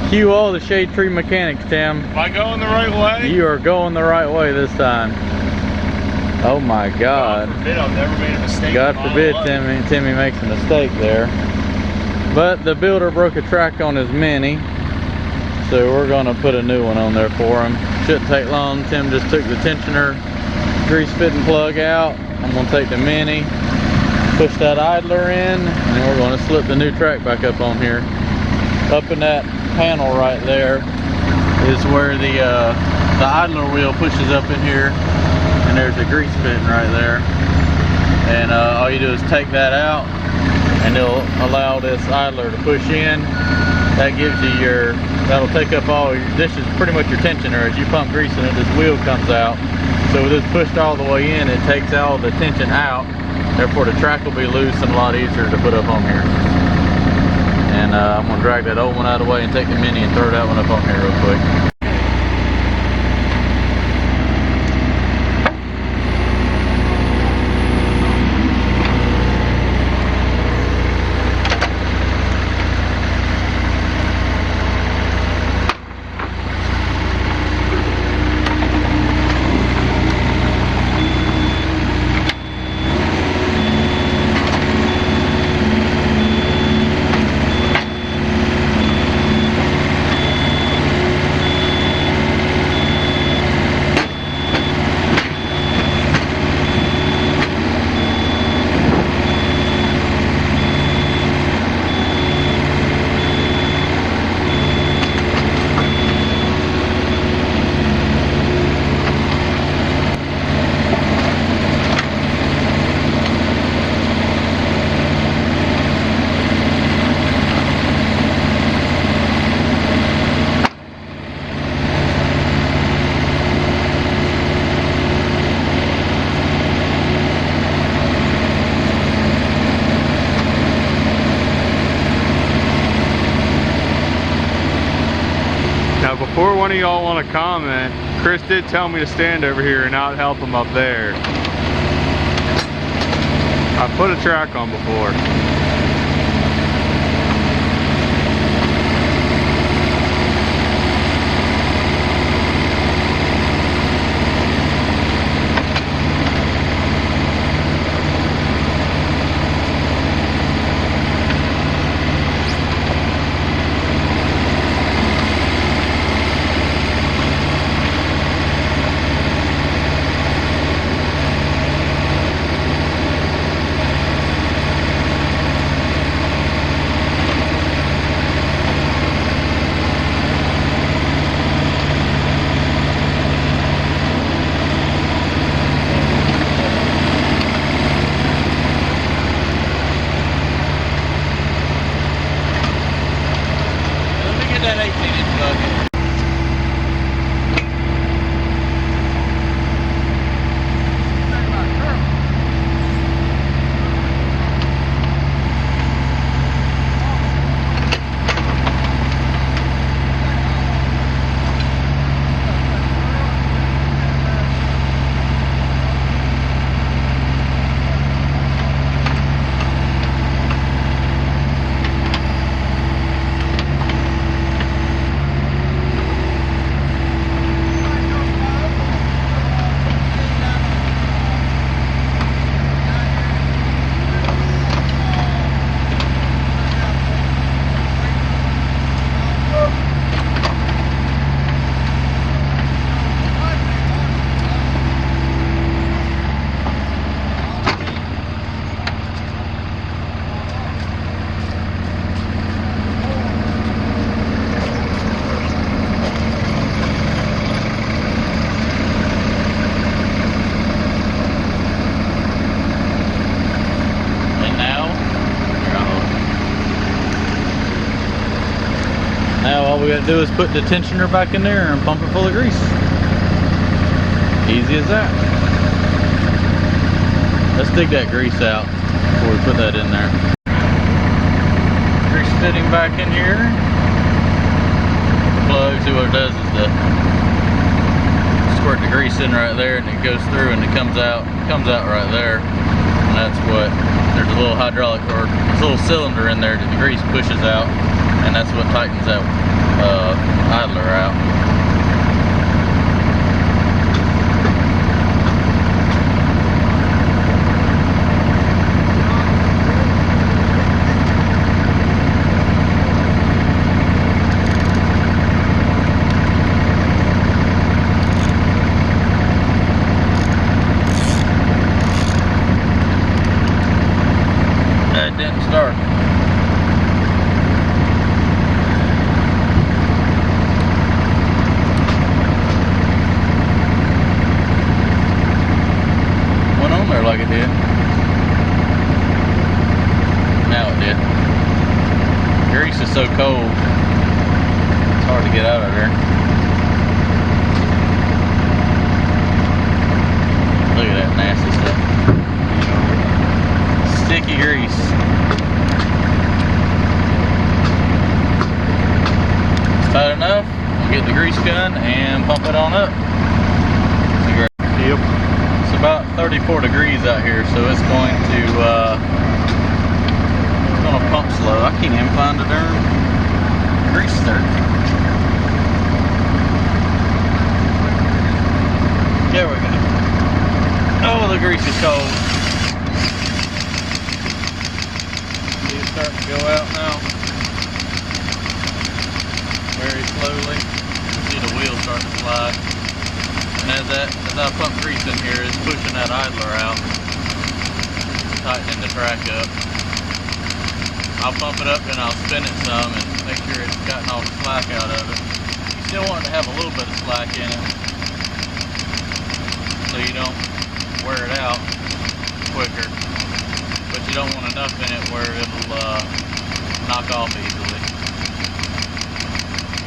Cue all the shade tree mechanics, Tim. Am I going the right way? You are going the right way this time. Oh my God. God forbid I've never made a mistake. God forbid Timmy makes a mistake there. But the builder broke a track on his Mini, so we're gonna put a new one on there for him. Shouldn't take long. Tim just took the tensioner grease fitting plug out. I'm gonna take the Mini, push that idler in, and we're gonna slip the new track back up on here. Up in that panel right there is where the idler wheel pushes up in here, and there's a grease fitting right there. And all you do is take that out, and it'll allow this idler to push in. That gives you your, that'll take up all your, this is pretty much your tensioner. As you pump grease in it, this wheel comes out. So with this pushed all the way in, it takes all the tension out. Therefore the track will be loose and a lot easier to put up on here. And I'm gonna drag that old one out of the way and take the Mini and throw that one up on here real quick. Now before one of y'all want to comment, Chris did tell me to stand over here and not help him up there. I put a track on before. That 18-inch plug. Now all we gotta do is put the tensioner back in there and pump it full of grease. Easy as that. Let's dig that grease out before we put that in there. Grease fitting back in here. The plug, see what it does is the squirt the grease in right there and it goes through and it comes out right there. And that's what there's a little hydraulic or a little cylinder in there that the grease pushes out, and that's what tightens that idler out. It didn't start. Went on there like it did. Now it did. Grease is so cold, it's hard to get out of there. Look at that nasty stuff. Sticky grease. It's tight enough. We'll get the grease gun and pump it on up. Yep. It's about 34 degrees out here, so it's going to pump slow. I can't even find the darn grease there. There we go. Oh, the grease is cold. See it starting to go out now. Very slowly. You see the wheel start to slide. And as I pump grease in here, it's pushing that idler out, tightening the track up. I'll pump it up and I'll spin it some and make sure it's gotten all the slack out of it. You still want it to have a little bit of slack in it, so you don't wear it out quicker. But you don't want enough in it where it'll knock off easily.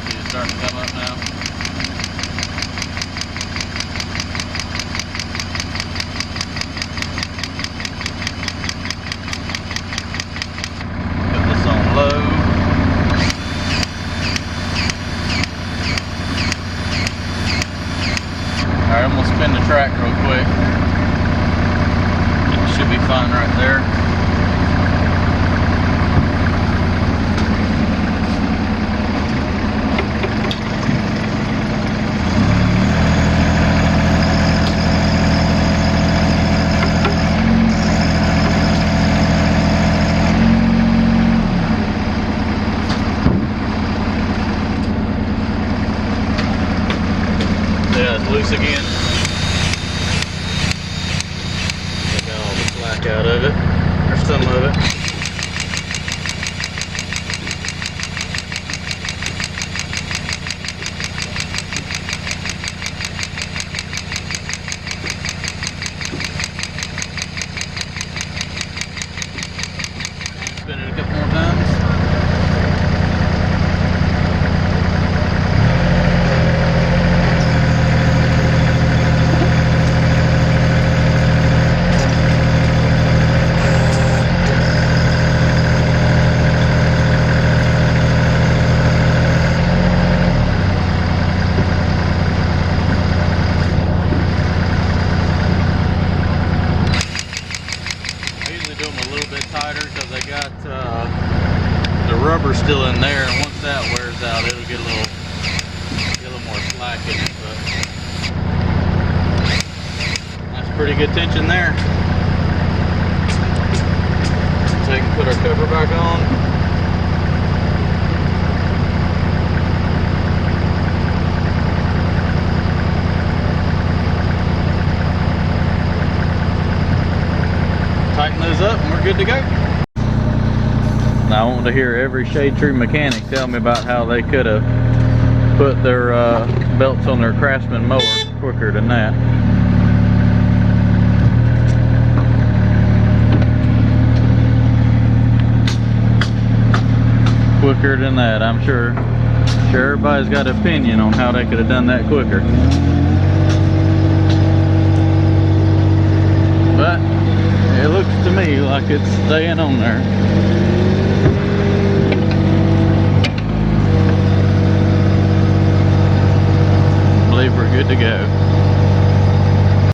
See it starting to come up now? Low. Alright, I'm going to spin the track real quick. It should be fine right there. Yeah, it's loose again. Take all the slack out of it, or some of it. Spin it a couple more times. Tighter because I got the rubber still in there, and once that wears out it'll get a little more slack in it, but that's pretty good tension there. So we can put our cover back on. Tighten those up and we're good to go. Now I want to hear every shade tree mechanic tell me about how they could have put their belts on their Craftsman mower quicker than that. Quicker than that, I'm sure. Sure, everybody's got an opinion on how they could have done that quicker. But it looks to me like it's staying on there. I believe we're good to go.